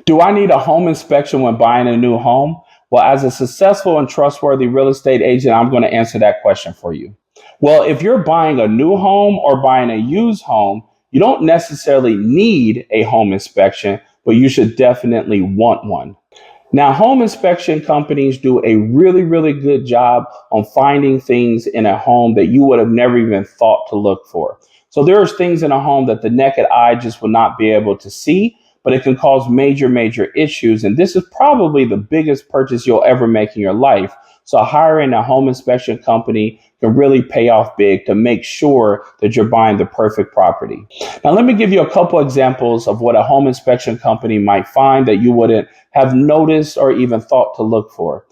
Do I need a home inspection when buying a new home? Well, as a successful and trustworthy real estate agent, I'm going to answer that question for you. Well, if you're buying a new home or buying a used home, you don't necessarily need a home inspection, but you should definitely want one. Now, home inspection companies do a really, really good job on finding things in a home that you would have never even thought to look for. So there's things in a home that the naked eye just will not be able to see, but it can cause major, major issues. And this is probably the biggest purchase you'll ever make in your life. So hiring a home inspection company can really pay off big to make sure that you're buying the perfect property. Now, let me give you a couple examples of what a home inspection company might find that you wouldn't have noticed or even thought to look for.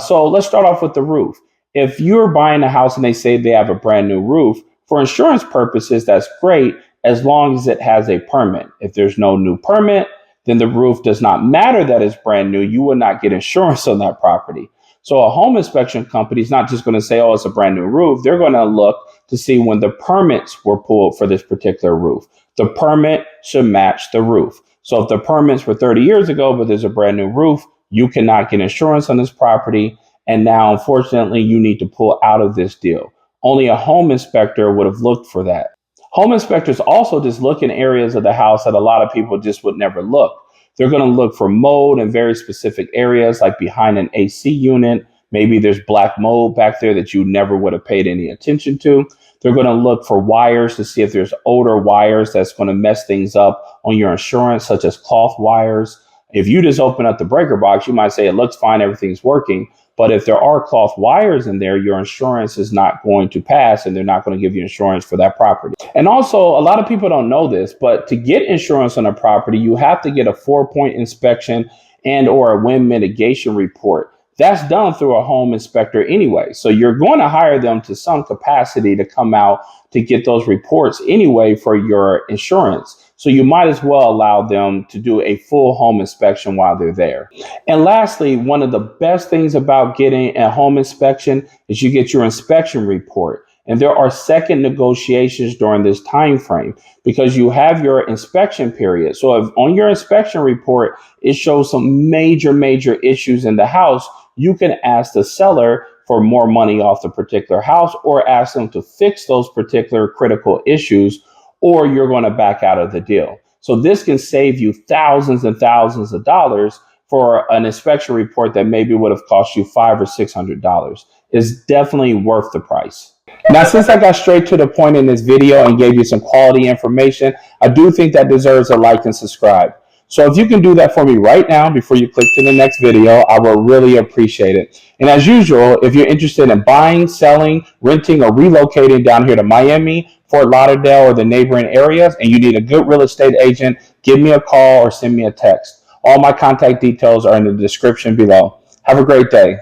So let's start off with the roof. If you're buying a house and they say they have a brand new roof, for insurance purposes, that's great as long as it has a permit. If there's no new permit, then the roof does not matter that it's brand new. You will not get insurance on that property. So a home inspection company is not just going to say, oh, it's a brand new roof. They're going to look to see when the permits were pulled for this particular roof. The permit should match the roof. So if the permits were 30 years ago, but there's a brand new roof, you cannot get insurance on this property. And now, unfortunately, you need to pull out of this deal. Only a home inspector would have looked for that. Home inspectors also just look in areas of the house that a lot of people just would never look. They're going to look for mold in very specific areas, like behind an AC unit. Maybe there's black mold back there that you never would have paid any attention to. They're going to look for wires to see if there's older wires that's going to mess things up on your insurance, such as cloth wires. If you just open up the breaker box, you might say it looks fine, everything's working. But if there are cloth wires in there, your insurance is not going to pass and they're not going to give you insurance for that property. And also, a lot of people don't know this, but to get insurance on a property, you have to get a 4-point inspection and or a wind mitigation report. That's done through a home inspector anyway. So you're going to hire them to some capacity to come out to get those reports anyway for your insurance. So you might as well allow them to do a full home inspection while they're there. And lastly, one of the best things about getting a home inspection is you get your inspection report. And there are second negotiations during this time frame because you have your inspection period. So if on your inspection report, it shows some major, major issues in the house, you can ask the seller for more money off the particular house or ask them to fix those particular critical issues, or you're going to back out of the deal. So this can save you thousands and thousands of dollars for an inspection report that maybe would have cost you $500 or $600. It's definitely worth the price. Now, since I got straight to the point in this video and gave you some quality information, I do think that deserves a like and subscribe. So if you can do that for me right now before you click to the next video, I will really appreciate it. And as usual, if you're interested in buying, selling, renting, or relocating down here to Miami, Fort Lauderdale, or the neighboring areas, and you need a good real estate agent, give me a call or send me a text. All my contact details are in the description below. Have a great day.